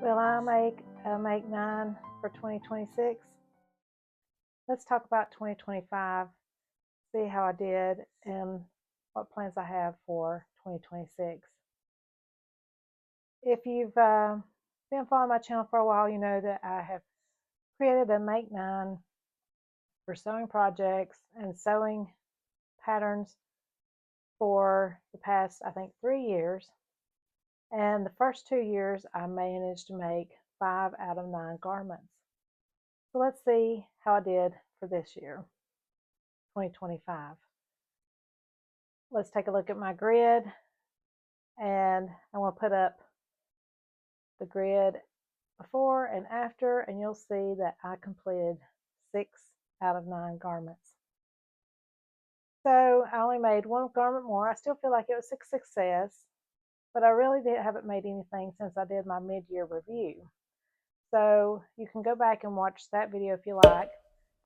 Will I make a Make 9 for 2026? Let's talk about 2025, see how I did, and what plans I have for 2026. If you've been following my channel for a while, you know that I have created a Make 9 for sewing projects and sewing patterns for the past, I think, 3 years. And the first 2 years, I managed to make 5 out of 9 garments. So let's see how I did for this year, 2025. Let's take a look at my grid, and I want to put up the grid before and after, and you'll see that I completed 6 out of 9 garments. So I only made 1 garment more. I still feel like it was a success, but I really haven't made anything since I did my mid-year review. So you can go back and watch that video if you like.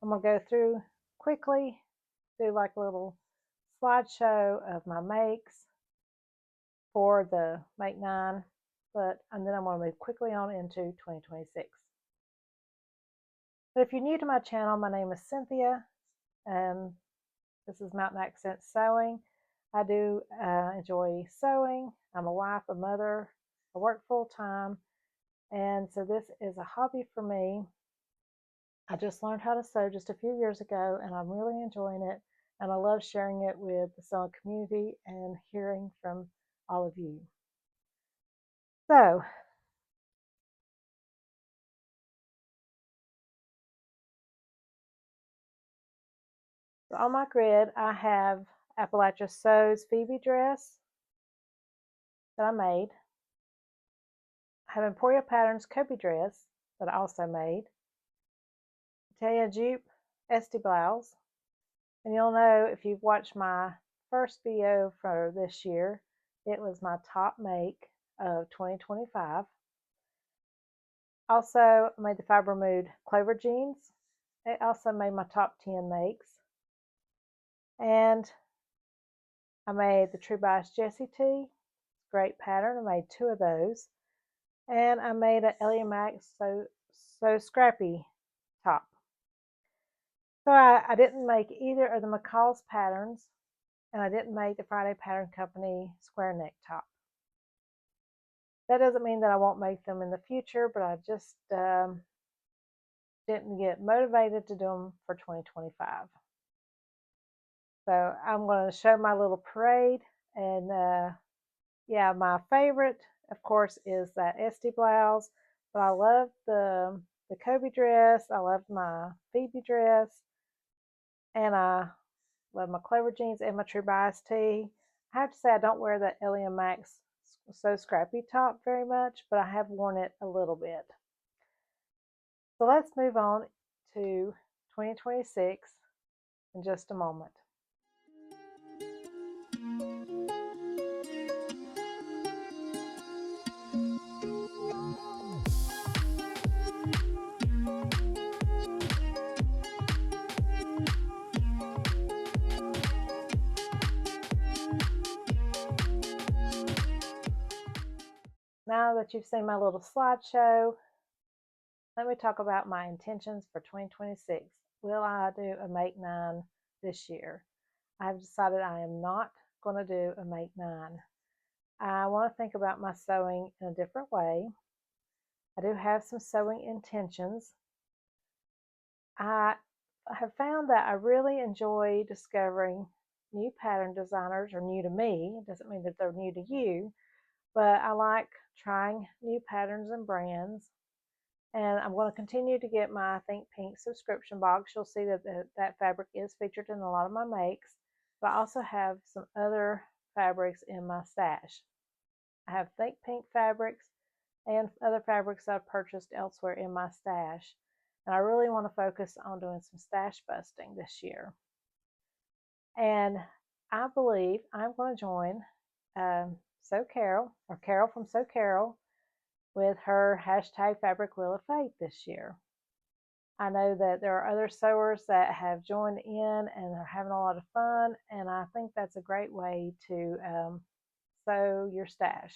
I'm going to go through quickly, do like a little slideshow of my makes for the Make 9, and then I'm going to move quickly on into 2026. But if you're new to my channel, my name is Cynthia, and this is Mountain Accent Sewing. I do enjoy sewing. I'm a wife, a mother, I work full-time, and so this is a hobby for me. I just learned how to sew just a few years ago, and I'm really enjoying it, and I love sharing it with the sewing community and hearing from all of you. So, on my grid, I have Appalachia Sews Phoebe dress that I made. I have Emporia Patterns Kobi dress that I also made. Atelier Jupe Este blouse. And you'll know if you've watched my first video for this year, it was my top make of 2025. Also, I made the Fibremood Clover jeans. It also made my top 10 makes. And I made the True Bias Jessie tee. Great pattern. I made 2 of those. And I made an Ellie Max so Scrappy top. So I didn't make either of the McCall's patterns, and I didn't make the Friday Pattern Company square neck top. That doesn't mean that I won't make them in the future, but I just didn't get motivated to do them for 2025. So I'm going to show my little parade, and yeah, my favorite, of course, is that Este blouse, but I love the Kobi dress. I loved my Phoebe dress, and I love my Clover jeans and my True Bias tee. I have to say I don't wear the Ellie Max So Scrappy top very much, but I have worn it a little bit. So let's move on to 2026 in just a moment. Now that you've seen my little slideshow, let me talk about my intentions for 2026. Will I do a Make 9 this year? I've decided I am not going to do a Make 9. I want to think about my sewing in a different way. I do have some sewing intentions. I have found that I really enjoy discovering new pattern designers, or new to me. It doesn't mean that they're new to you, but I like trying new patterns and brands. And I'm going to continue to get my Think Pink subscription box. You'll see that that fabric is featured in a lot of my makes, but I also have some other fabrics in my stash. I have Think Pink fabrics and other fabrics I've purchased elsewhere in my stash. And I really want to focus on doing some stash busting this year. And I believe I'm going to join Sew Carole, or Carole from Sew Carole, with her hashtag Fabric Wheel of Fate this year. I know that there are other sewers that have joined in and are having a lot of fun, and I think that's a great way to sew your stash.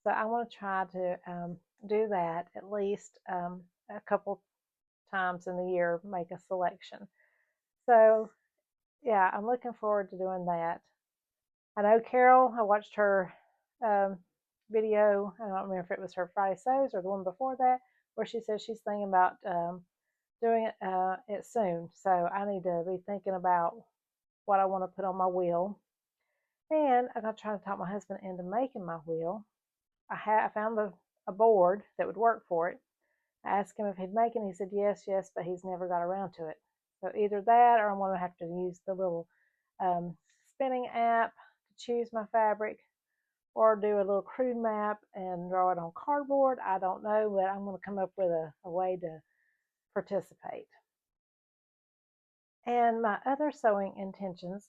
So I want to try to do that at least a couple times in the year, make a selection. So yeah, I'm looking forward to doing that. I know Carole, I watched her um, video. I don't remember if it was her Friday Sews or the one before that, where she says she's thinking about doing it soon. So I need to be thinking about what I want to put on my wheel. And I'm going to try to talk my husband into making my wheel. I found a board that would work for it. I asked him if he'd make it, and he said yes, yes, but he's never got around to it. So either that, or I'm going to have to use the little spinning app to choose my fabric, or do a little crude map and draw it on cardboard. I don't know, but I'm going to come up with a way to participate. And my other sewing intentions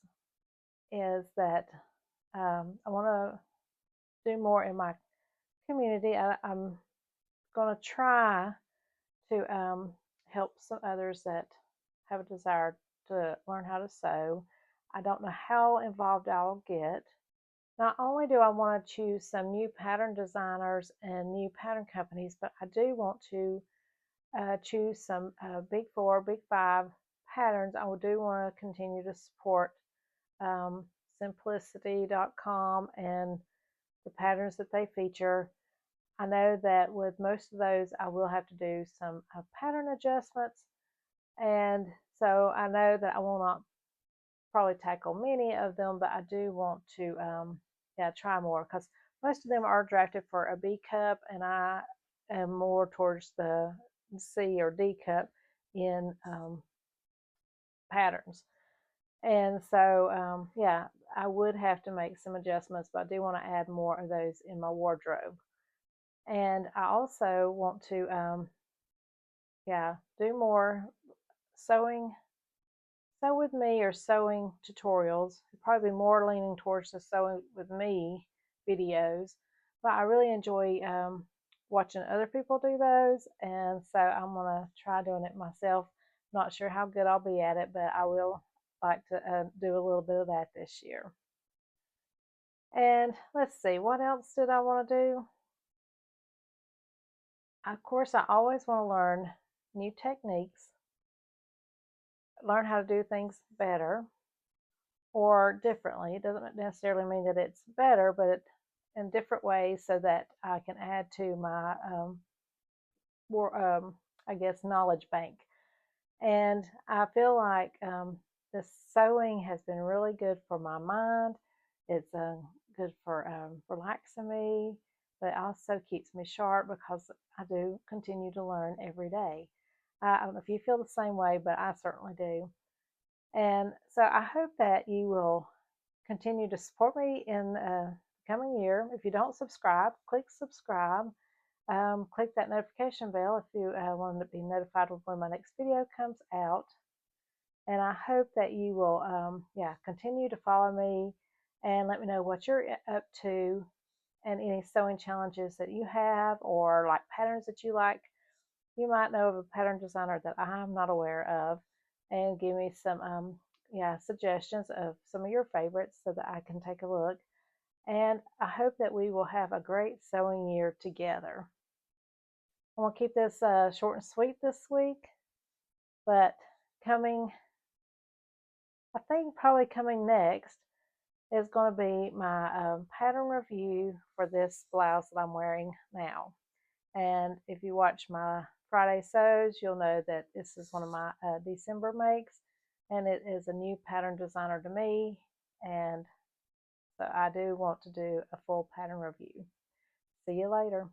is that I want to do more in my community. I'm going to try to help some others that have a desire to learn how to sew. I don't know how involved I'll get. Not only do I want to choose some new pattern designers and new pattern companies, but I do want to choose some big four, big five patterns. I do want to continue to support simplicity.com and the patterns that they feature. I know that with most of those, I will have to do some pattern adjustments. And so I know that I will not probably tackle many of them, but I do want to try more, because most of them are drafted for a B cup, and I am more towards the C or D cup in patterns. And so I would have to make some adjustments, but I do want to add more of those in my wardrobe. And I also want to do more sewing, sew with me, or sewing tutorials. Probably more leaning towards the sewing with me videos, but I really enjoy watching other people do those, and so I'm gonna try doing it myself. Not sure how good I'll be at it, but I will like to do a little bit of that this year. And let's see, what else did I want to do? Of course, I always want to learn new techniques, learn how to do things better or differently. It doesn't necessarily mean that it's better, but in different ways, so that I can add to my more, I guess, knowledge bank. And I feel like the sewing has been really good for my mind. It's good for relaxing me, but it also keeps me sharp, because I do continue to learn every day. I don't know if you feel the same way, but I certainly do. And so I hope that you will continue to support me in the coming year. If you don't subscribe, click subscribe. Click that notification bell if you want to be notified when my next video comes out. And I hope that you will continue to follow me and let me know what you're up to, and any sewing challenges that you have, or like patterns that you like. You might know of a pattern designer that I'm not aware of, and give me some suggestions of some of your favorites so that I can take a look. And I hope that we will have a great sewing year together. I'm going to keep this short and sweet this week, but I think probably coming next is going to be my pattern review for this blouse that I'm wearing now. And if you watch my Friday sews, you'll know that this is one of my December makes, and it is a new pattern designer to me, and so I do want to do a full pattern review. See you later.